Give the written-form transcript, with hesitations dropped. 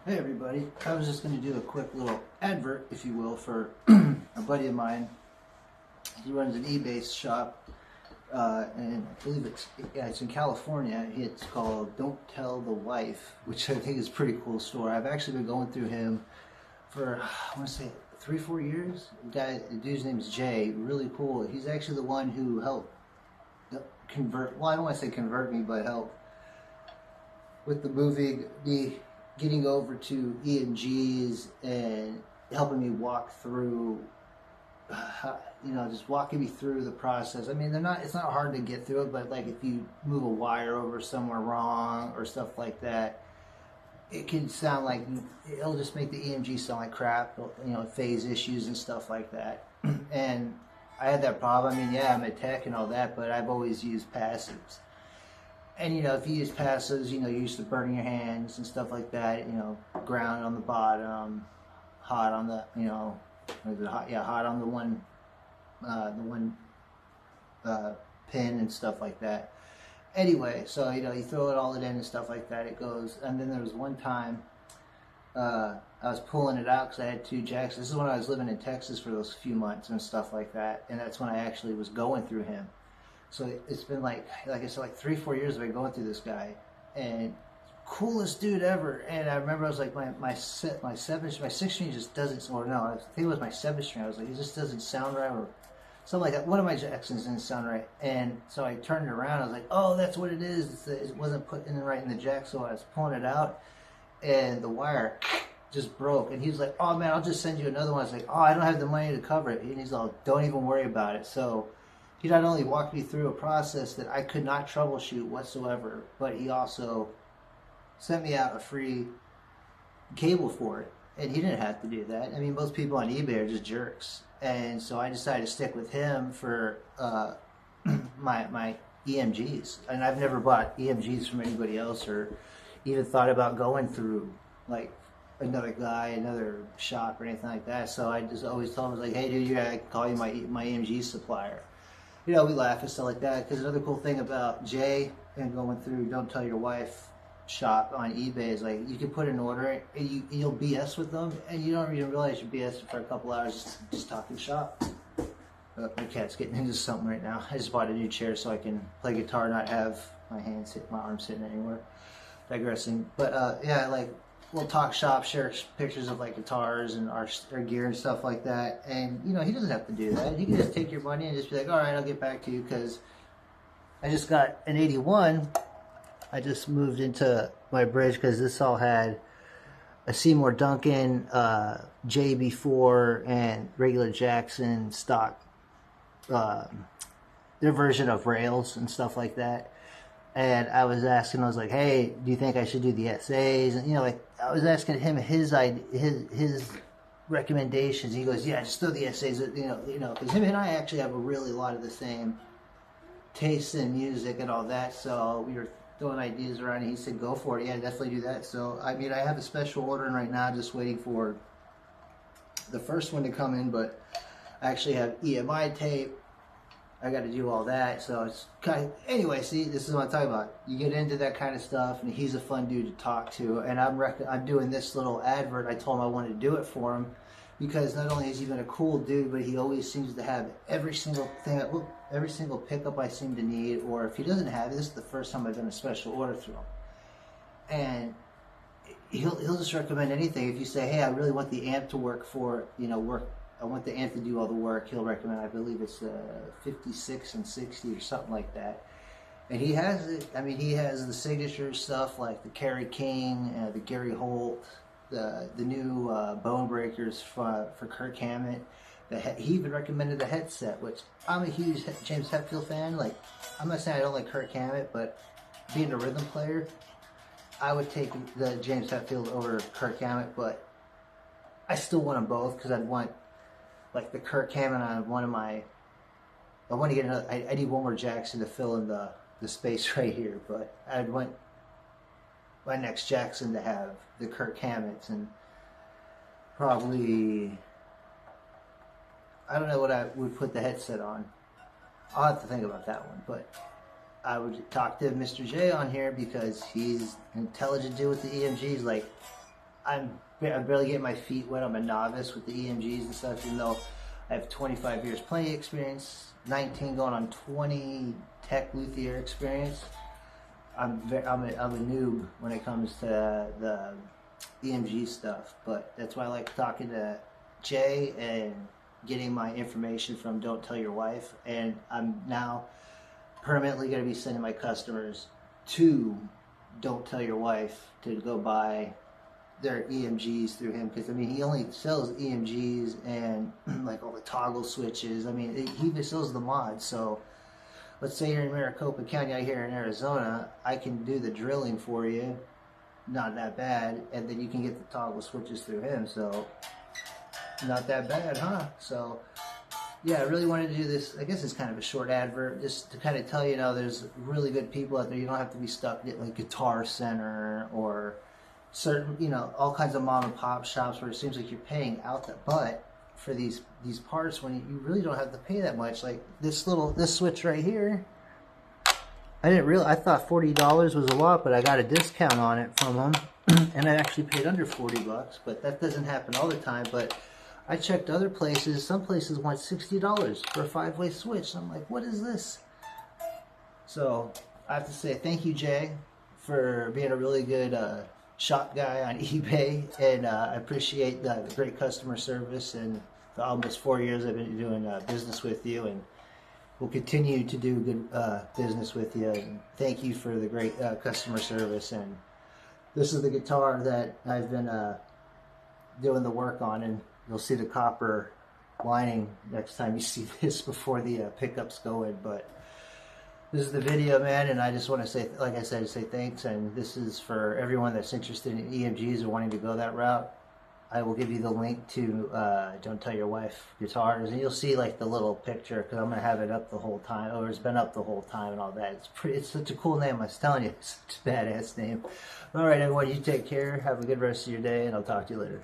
Hey everybody, I was just going to do a quick little advert, if you will, for a buddy of mine. He runs an eBay shop, and I believe it's in California. It's called Don't Tell the Wife, which I think is a pretty cool store. I've actually been going through him for, I want to say, 3-4 years. The dude's name is Jay, really cool. He's actually the one who helped convert, well I don't want to say convert me, but help with the movie, getting over to EMGs and helping me walk through, just walking me through the process. I mean, it's not hard to get through it, but like if you move a wire over somewhere wrong or stuff like that, it can sound like, it'll just make the EMG sound like crap, phase issues and stuff like that. And I had that problem. I mean, yeah, I'm a tech and all that, but I've always used passives. And if you use passives, you're used to burning your hands and stuff like that. Ground on the bottom, hot on the, hot on the one pin and stuff like that. Anyway, so you throw it all in and stuff like that. It goes. And then there was one time I was pulling it out because I had 2 jacks. This is when I was living in Texas for those few months and stuff like that. And that's when I actually was going through him. So it's been like I said, like 3-4 years I've been going through this guy, and coolest dude ever. And I remember I was like, my 6th string just doesn't, or no, I think it was my 7th string. I was like, it just doesn't sound right, or something like that. One of my Jacksons didn't sound right, and so I turned it around. I was like, oh, that's what it is. It wasn't put in right in the jack, so I was pulling it out, and the wire just broke. And he was like, oh man, I'll just send you another one. I was like, oh, I don't have the money to cover it. And he's all, don't even worry about it. So he not only walked me through a process that I could not troubleshoot whatsoever, but he also sent me out a free cable for it. And he didn't have to do that. I mean, most people on eBay are just jerks. And so I decided to stick with him for my EMGs. And I've never bought EMGs from anybody else or even thought about going through like another guy, another shop or anything like that. So I just always told him, I was like, hey dude, I can call you my EMG supplier. We laugh and stuff like that, because another cool thing about Jay and going through Don't Tell Your Wife shop on eBay is like you can put an order and you'll BS with them and you don't even realize you're BSing for a couple hours just talking shop. My cat's getting into something right now. I just bought a new chair so I can play guitar, not have my arms sitting anywhere. Digressing, but yeah, like we'll talk shop, share pictures of like guitars and our gear and stuff like that. And he doesn't have to do that. He can just take your money and just be like, all right, I'll get back to you, because I just got an 81. I just moved into my bridge because this all had a Seymour Duncan, JB4, and regular Jackson stock, their version of rails and stuff like that. And I was asking, I was like, hey, do you think I should do the SAs? And, like, I was asking him his recommendations. He goes, yeah, just throw the SAs, because him and I actually have a lot of the same tastes in music and all that. So we were throwing ideas around, and he said, go for it. Yeah, definitely do that. So, I mean, I have a special order right now, just waiting for the first one to come in, but I actually have EMI tape. I got to do all that, so it's kind of, anyway, see, this is what I'm talking about. You get into that kind of stuff, and he's a fun dude to talk to, and I'm doing this little advert. I told him I wanted to do it for him, because not only has he been a cool dude, but he always seems to have every single pickup I seem to need, or if he doesn't have it, this is the first time I've done a special order through him. And he'll just recommend anything. If you say, hey, I really want the amp to work I want the amp to do all the work, he'll recommend, I believe it's 56 and 60 or something like that. And he has it. I mean, he has the signature stuff like the Kerry King, the Gary Holt, the new Bone Breakers for Kirk Hammett. He even recommended the headset, which I'm a huge James Hetfield fan. Like, I'm not saying I don't like Kirk Hammett, but being a rhythm player, I would take the James Hetfield over Kirk Hammett, but I still want them both, because I'd want like the Kirk Hammett on one of my, I want to get another, I need one more Jackson to fill in the space right here, but I'd want my next Jackson to have the Kirk Hammetts, and probably, I don't know what I would put the headset on. I'll have to think about that one, but I would talk to Mr. J on here because he's an intelligent dude with the EMGs. Like, I'm barely getting my feet wet. I'm a novice with the EMGs and stuff, even though I have 25 years plenty experience, 19 going on 20 tech luthier experience. I'm a noob when it comes to the EMG stuff, but that's why I like talking to Jay and getting my information from Don't Tell Your Wife. And I'm now permanently going to be sending my customers to Don't Tell Your Wife to go buy their EMGs through him, because I mean he only sells EMGs and like all the toggle switches. I mean he even sells the mods. So let's say you're in Maricopa County out here in Arizona, I can do the drilling for you, not that bad, and then you can get the toggle switches through him. So not that bad, huh? So yeah, I really wanted to do this. I guess it's kind of a short advert, just to kind of tell you, there's really good people out there. You don't have to be stuck at like Guitar Center or certain, all kinds of mom and pop shops where it seems like you're paying out the butt for these parts when you really don't have to pay that much. Like this switch right here, I thought $40 was a lot, but I got a discount on it from them, and I actually paid under 40 bucks. But that doesn't happen all the time. But I checked other places. Some places want $60 for a 5-way switch. I'm like, what is this? So I have to say thank you, Jay, for being a really good shop guy on eBay, and I appreciate the great customer service and the almost 4 years I've been doing business with you, and we'll continue to do good business with you. And thank you for the great customer service. And this is the guitar that I've been doing the work on, and you'll see the copper lining next time you see this before the pickups go in. But this is the video, man, and I just want to say, like I said, say thanks. And this is for everyone that's interested in EMGs or wanting to go that route. I will give you the link to Don't Tell Your Wife guitars, and you'll see like the little picture, because I'm going to have it up the whole time, or it's been up the whole time and all that. It's such a cool name. I was telling you, it's such a badass name. All right, everyone, you take care. Have a good rest of your day, and I'll talk to you later.